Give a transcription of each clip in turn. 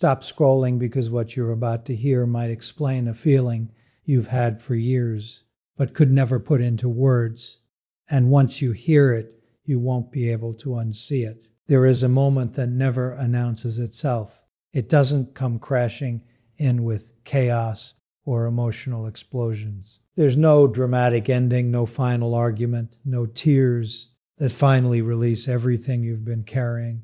Stop scrolling because what you're about to hear might explain a feeling you've had for years, but could never put into words. And once you hear it, you won't be able to unsee it. There is a moment that never announces itself. It doesn't come crashing in with chaos or emotional explosions. There's no dramatic ending, no final argument, no tears that finally release everything you've been carrying.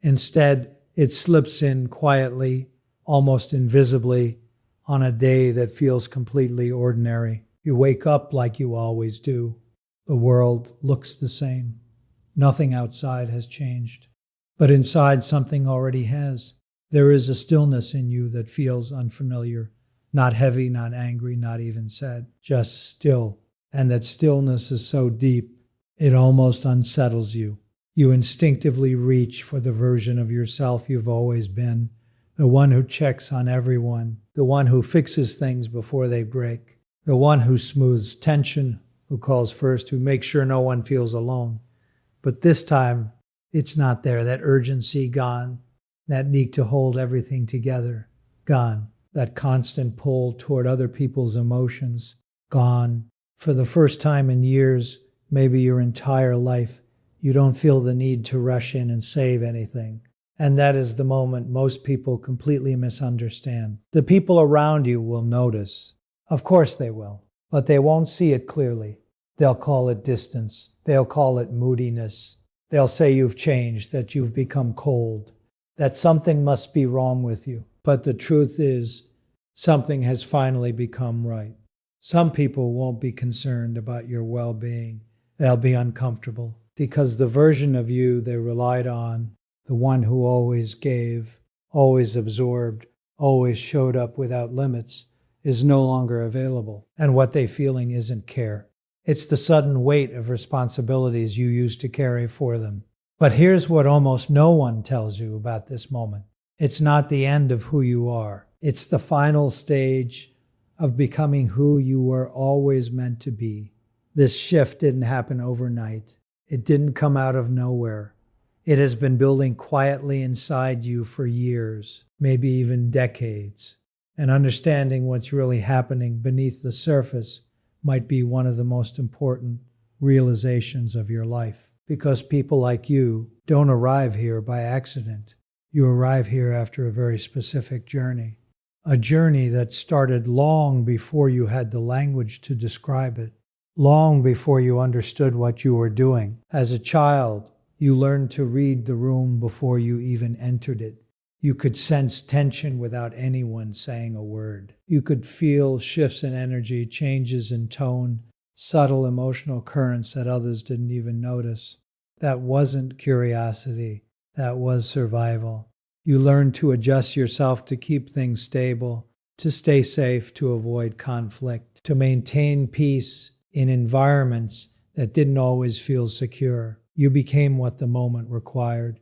Instead, it slips in quietly, almost invisibly, on a day that feels completely ordinary. You wake up like you always do. The world looks the same. Nothing outside has changed. But inside, something already has. There is a stillness in you that feels unfamiliar. Not heavy, not angry, not even sad. Just still. And that stillness is so deep, it almost unsettles you. You instinctively reach for the version of yourself you've always been, the one who checks on everyone, the one who fixes things before they break, the one who smooths tension, who calls first, who makes sure no one feels alone. But this time, it's not there. That urgency gone, that need to hold everything together, gone. That constant pull toward other people's emotions, gone. For the first time in years, maybe your entire life, you don't feel the need to rush in and save anything. And that is the moment most people completely misunderstand. The people around you will notice. Of course they will. But they won't see it clearly. They'll call it distance. They'll call it moodiness. They'll say you've changed, that you've become cold, that something must be wrong with you. But the truth is, something has finally become right. Some people won't be concerned about your well-being. They'll be uncomfortable because the version of you they relied on, the one who always gave, always absorbed, always showed up without limits, is no longer available. And what they're feeling isn't care. It's the sudden weight of responsibilities you used to carry for them. But here's what almost no one tells you about this moment. It's not the end of who you are. It's the final stage of becoming who you were always meant to be. This shift didn't happen overnight. It didn't come out of nowhere. It has been building quietly inside you for years, maybe even decades. And understanding what's really happening beneath the surface might be one of the most important realizations of your life. Because people like you don't arrive here by accident. You arrive here after a very specific journey. A journey that started long before you had the language to describe it. Long before you understood what you were doing. As a child, you learned to read the room before you even entered it. You could sense tension without anyone saying a word. You could feel shifts in energy, changes in tone, subtle emotional currents that others didn't even notice. That wasn't curiosity. That was survival. You learned to adjust yourself to keep things stable, to stay safe, to avoid conflict, to maintain peace in environments that didn't always feel secure. You became what the moment required,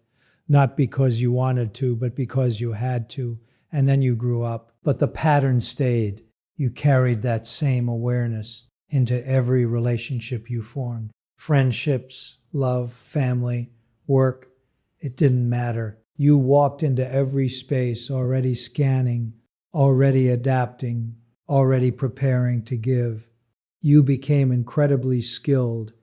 not because you wanted to, but because you had to, and then you grew up. But the pattern stayed. You carried that same awareness into every relationship you formed. Friendships, love, family, work, it didn't matter. You walked into every space already scanning, already adapting, already preparing to give. You became incredibly skilled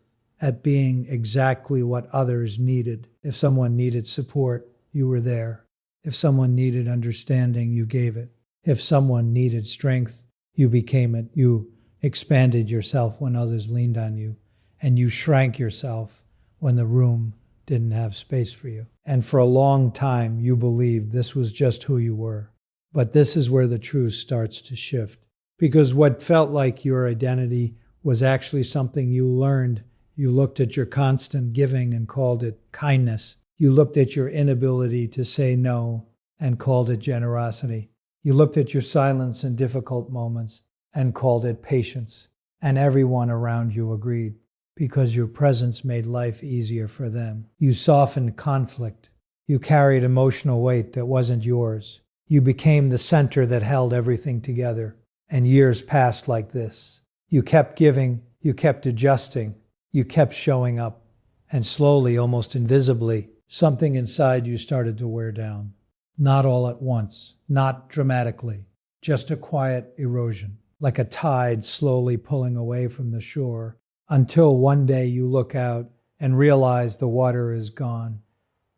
at being exactly what others needed. If someone needed support, you were there. If someone needed understanding, you gave it. If someone needed strength, you became it. You expanded yourself when others leaned on you, and you shrank yourself when the room didn't have space for you. And for a long time, you believed this was just who you were. But this is where the truth starts to shift. Because what felt like your identity was actually something you learned. You looked at your constant giving and called it kindness. You looked at your inability to say no and called it generosity. You looked at your silence in difficult moments and called it patience. And everyone around you agreed, because your presence made life easier for them. You softened conflict. You carried emotional weight that wasn't yours. You became the center that held everything together. And years passed like this. You kept giving, you kept adjusting, you kept showing up. And slowly, almost invisibly, something inside you started to wear down. not all at once, not dramatically, just a quiet erosion, like a tide slowly pulling away from the shore, until one day you look out and realize the water is gone.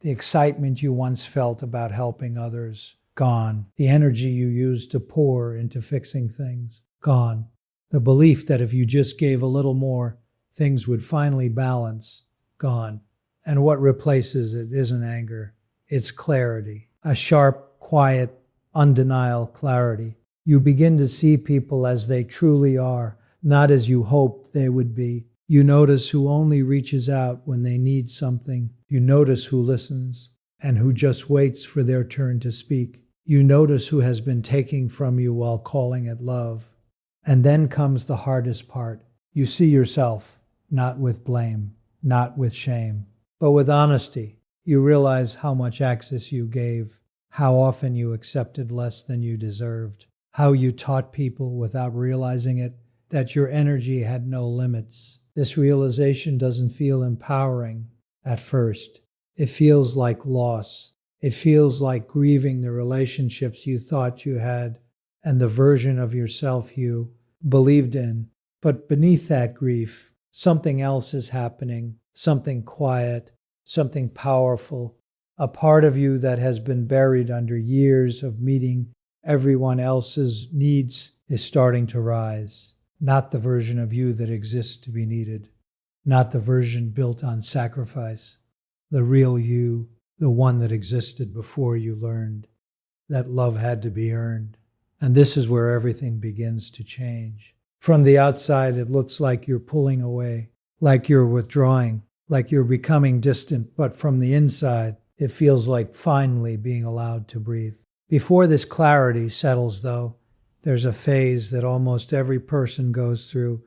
The excitement you once felt about helping others, gone. The energy you used to pour into fixing things, gone. The belief that if you just gave a little more, things would finally balance, gone. And what replaces it isn't anger, it's clarity. A sharp, quiet, undeniable clarity. You begin to see people as they truly are, not as you hoped they would be. You notice who only reaches out when they need something. You notice who listens and who just waits for their turn to speak. You notice who has been taking from you while calling it love. And then comes the hardest part. You see yourself, not with blame, not with shame, but with honesty. You realize how much access you gave, how often you accepted less than you deserved, how you taught people without realizing it that your energy had no limits. This realization doesn't feel empowering at first. It feels like loss. It feels like grieving the relationships you thought you had and the version of yourself you believed in. But beneath that grief, something else is happening, something quiet, something powerful, a part of you that has been buried under years of meeting everyone else's needs is starting to rise. Not the version of you that exists to be needed, not the version built on sacrifice, the real you, the one that existed before you learned that love had to be earned. And this is where everything begins to change. From the outside, it looks like you're pulling away, like you're withdrawing, like you're becoming distant, but from the inside, it feels like finally being allowed to breathe. Before this clarity settles, though, there's a phase that almost every person goes through,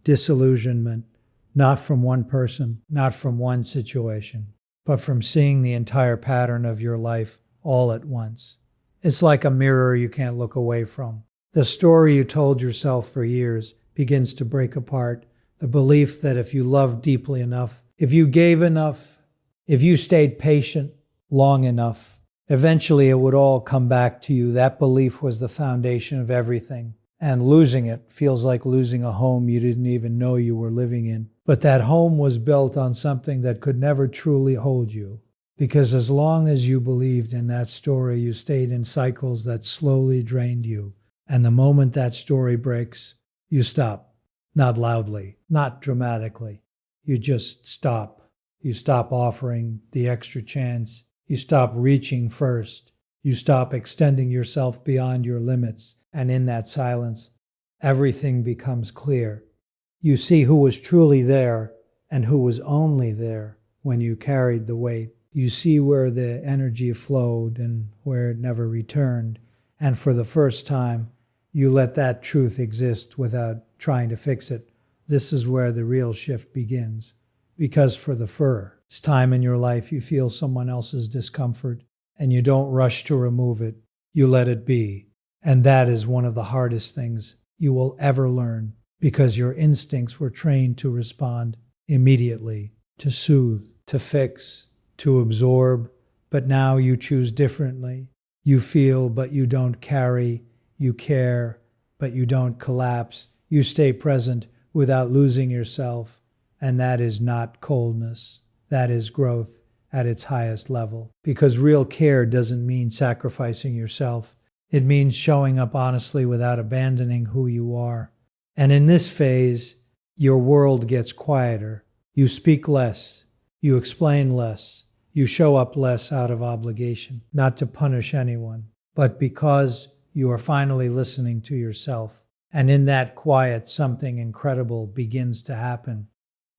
disillusionment, not from one person, not from one situation, but from seeing the entire pattern of your life all at once. It's like a mirror you can't look away from. The story you told yourself for years begins to break apart. The belief that if you loved deeply enough, if you gave enough, if you stayed patient long enough, eventually it would all come back to you. That belief was the foundation of everything. And losing it feels like losing a home you didn't even know you were living in. But that home was built on something that could never truly hold you. Because as long as you believed in that story, you stayed in cycles that slowly drained you. And the moment that story breaks, you stop. Not loudly, not dramatically. You just stop. You stop offering the extra chance. You stop reaching first. You stop extending yourself beyond your limits. And in that silence, everything becomes clear. You see who was truly there and who was only there when you carried the weight. You see where the energy flowed and where it never returned. And for the first time, you let that truth exist without trying to fix it. This is where the real shift begins. Because for the first time in your life, you feel someone else's discomfort and you don't rush to remove it. You let it be. And that is one of the hardest things you will ever learn because your instincts were trained to respond immediately, to soothe, to fix, to absorb, but now you choose differently. You feel, but you don't carry. You care, but you don't collapse. You stay present without losing yourself. And that is not coldness. That is growth at its highest level. Because real care doesn't mean sacrificing yourself. It means showing up honestly without abandoning who you are. And in this phase, your world gets quieter. You speak less. You explain less. You show up less out of obligation, not to punish anyone, but because you are finally listening to yourself. And in that quiet, something incredible begins to happen.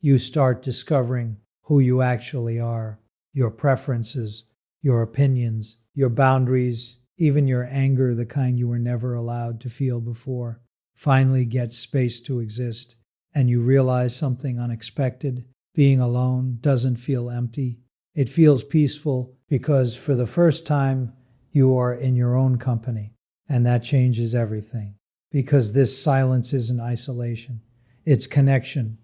You start discovering who you actually are, your preferences, your opinions, your boundaries, even your anger, the kind you were never allowed to feel before, finally gets space to exist. And you realize something unexpected. Being alone doesn't feel empty. It feels peaceful because for the first time, you are in your own company. And that changes everything. Because this silence isn't isolation. It's connection.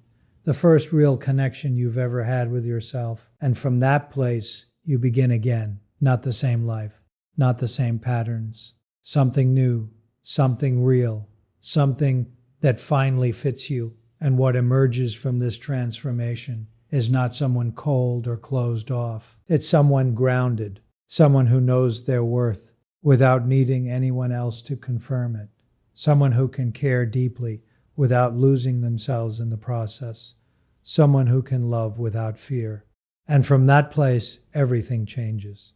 The first real connection you've ever had with yourself. And from that place, you begin again. Not the same life. not the same patterns. Something new, something real, something that finally fits you. And what emerges from this transformation is not someone cold or closed off. It's someone grounded, someone who knows their worth without needing anyone else to confirm it, someone who can care deeply without losing themselves in the process, someone who can love without fear. And from that place, everything changes.